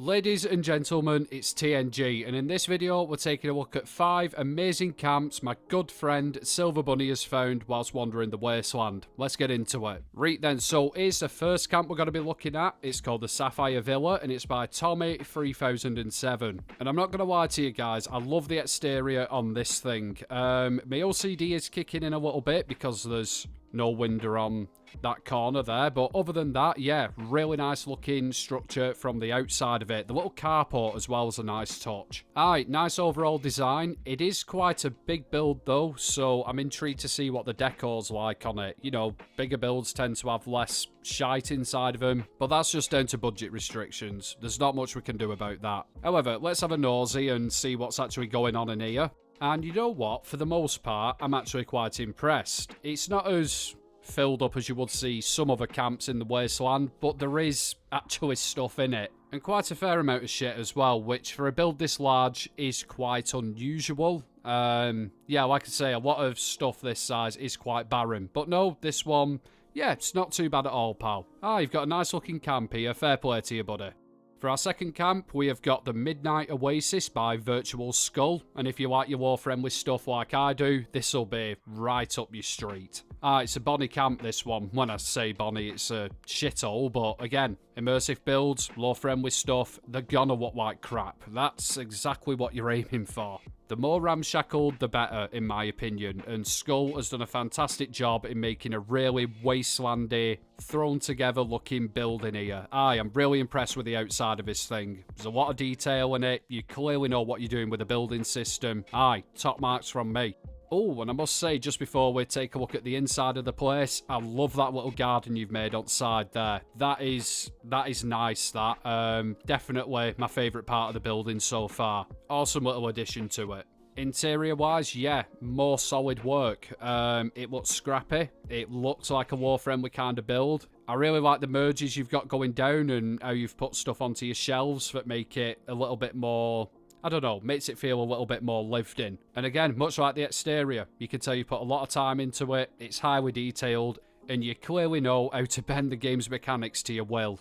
Ladies and gentlemen, it's TNG, and in this video we're taking a look at 5 amazing camps my good friend Silver Bunny has found whilst wandering the wasteland. Let's get into it. Right then, so here's the first camp we're going to be looking at. It's called the Sapphire Villa, and it's by Tommy3007. And I'm not going to lie to you guys, I love the exterior on this thing. My OCD is kicking in a little bit because there's no window on that corner there, but other than that, yeah, really nice looking structure from the outside of it. The little carport as well is a nice touch. Alright, nice overall design. It is quite a big build though, so I'm intrigued to see what the decor's like on it. You know, bigger builds tend to have less shite inside of them, but that's just down to budget restrictions. There's not much we can do about that. However, let's have a nosy and see what's actually going on in here. And you know what? For the most part, I'm actually quite impressed. It's not as filled up as you would see some other camps in the wasteland, but there is actually stuff in it. And quite a fair amount of shit as well, which for a build this large is quite unusual. Yeah, like I say, a lot of stuff this size is quite barren. But no, this one, yeah, it's not too bad at all, pal. You've got a nice looking camp here. Fair play to you, buddy. For our second camp, we have got the Midnight Oasis by Virtual Skull, and if you like your war-friendly stuff like I do, this will be right up your street. It's a Bonnie camp, this one. When I say Bonnie, it's a shithole, but again, immersive builds, lore-friendly stuff, they're gonna look like crap. That's exactly what you're aiming for. The more ramshackled, the better, in my opinion, and Skull has done a fantastic job in making a really wastelandy, thrown-together looking build in here. I'm really impressed with the outside of this thing. There's a lot of detail in it. You clearly know what you're doing with the building system. Top marks from me. Oh, and I must say, just before we take a look at the inside of the place, I love that little garden you've made on side there. That is nice, that. Definitely my favourite part of the building so far. Awesome little addition to it. Interior-wise, yeah, more solid work. It looks scrappy. It looks like a war-friendly kind of build. I really like the merges you've got going down and how you've put stuff onto your shelves that make it a little bit more, I don't know, makes it feel a little bit more lived in. And again, much like the exterior, you can tell you put a lot of time into it. It's highly detailed, and you clearly know how to bend the game's mechanics to your will.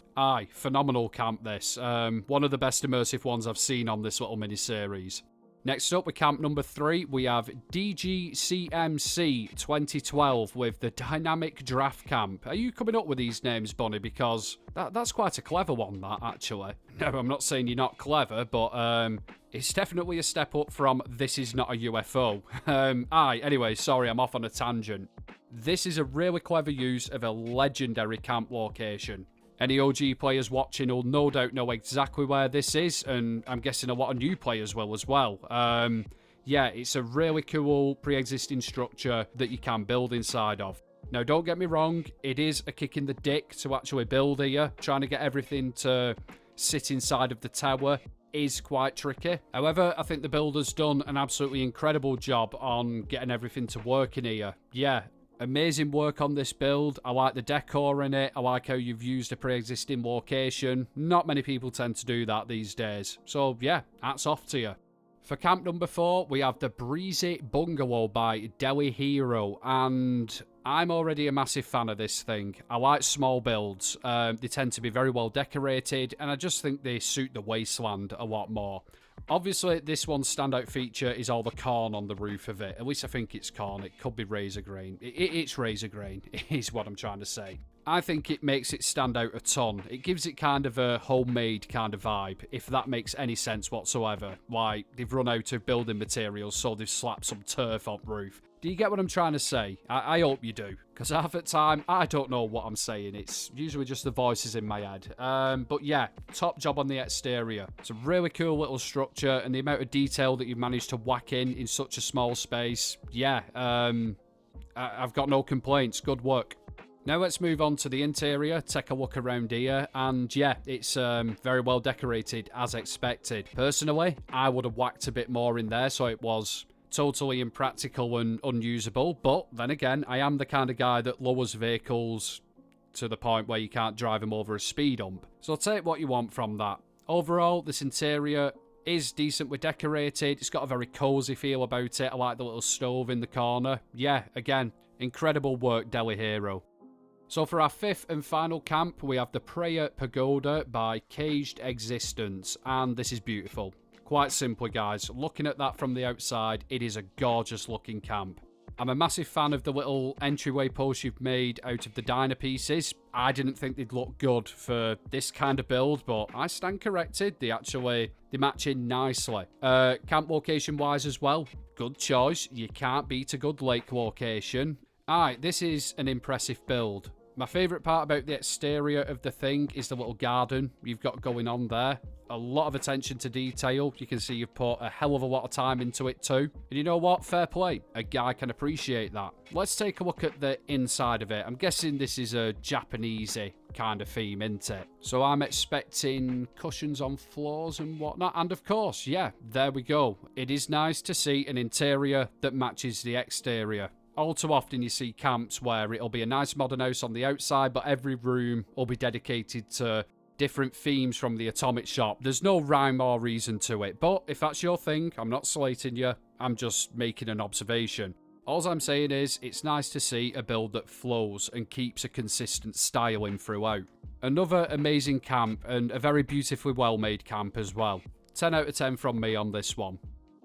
Phenomenal camp this. One of the best immersive ones I've seen on this little mini-series. Next up with camp number 3, we have DGCMC 2012 with the Dynamic Draft Camp. Are you coming up with these names, Bonnie? Because that's quite a clever one, that, actually. No, I'm not saying you're not clever, but it's definitely a step up from This Is Not a UFO. Anyway, sorry, I'm off on a tangent. This is a really clever use of a legendary camp location. Any OG players watching will no doubt know exactly where this is, and I'm guessing a lot of new players will as well. Yeah, it's a really cool pre-existing structure that you can build inside of. Now, don't get me wrong, it is a kick in the dick to actually build here. Trying to get everything to sit inside of the tower is quite tricky. However, I think the builder's done an absolutely incredible job on getting everything to work in here. Yeah. Amazing work on this build. I like the decor in it. I like how you've used a pre-existing location. Not many people tend to do that these days. So yeah, hats off to you. For camp number 4, we have the Breezy Bungalow by Delhi Hero, and I'm already a massive fan of this thing. I like small builds. They tend to be very well decorated, and I just think they suit the wasteland a lot more. Obviously, this one's standout feature is all the corn on the roof of it. At least I think it's corn. It could be razor grain. It's razor grain, is what I'm trying to say. I think it makes it stand out a ton. It gives it kind of a homemade kind of vibe, if that makes any sense whatsoever. Like, they've run out of building materials, so they've slapped some turf on roof. Do you get what I'm trying to say? I hope you do, because half the time, I don't know what I'm saying. It's usually just the voices in my head. But yeah, top job on the exterior. It's a really cool little structure, and the amount of detail that you've managed to whack in such a small space, yeah, I've got no complaints. Good work. Now let's move on to the interior, take a look around here, and yeah, it's very well decorated as expected. Personally, I would have whacked a bit more in there so it was totally impractical and unusable, but then again, I am the kind of guy that lowers vehicles to the point where you can't drive them over a speed hump. So take what you want from that. Overall, this interior is decently decorated. It's got a very cozy feel about it. I like the little stove in the corner. Yeah, again, incredible work, Delhi Hero. So for our fifth and final camp, we have the Prer Pagod by Caged Existence, and this is beautiful. Quite simply, guys, looking at that from the outside, it is a gorgeous looking camp. I'm a massive fan of the little entryway posts you've made out of the diner pieces. I didn't think they'd look good for this kind of build, but I stand corrected. They match in nicely. Camp location wise as well, good choice. You can't beat a good lake location. Alright, this is an impressive build. My favourite part about the exterior of the thing is the little garden you've got going on there. A lot of attention to detail. You can see you've put a hell of a lot of time into it too. And you know what? Fair play. A guy can appreciate that. Let's take a look at the inside of it. I'm guessing this is a Japanesey kind of theme, isn't it? So I'm expecting cushions on floors and whatnot. And of course, yeah, there we go. It is nice to see an interior that matches the exterior. All too often you see camps where it'll be a nice modern house on the outside, but every room will be dedicated to different themes from the Atomic Shop. There's no rhyme or reason to it, but if that's your thing, I'm not slating you, I'm just making an observation. All I'm saying is, it's nice to see a build that flows and keeps a consistent styling throughout. Another amazing camp, and a very beautifully well-made camp as well. 10 out of 10 from me on this one.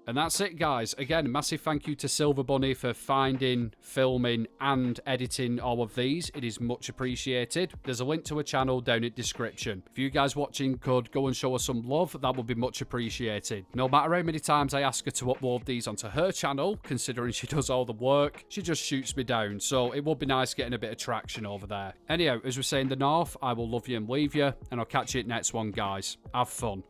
And that's it, guys. Again, massive thank you to Silver Bunny for finding, filming, and editing all of these. It is much appreciated. There's a link to a channel down in the description. If you guys watching could go and show us some love, that would be much appreciated. No matter how many times I ask her to upload these onto her channel, considering she does all the work, she just shoots me down. So it would be nice getting a bit of traction over there. Anyhow, as we say in the north, I will love you and leave you, and I'll catch you at next one, guys. Have fun.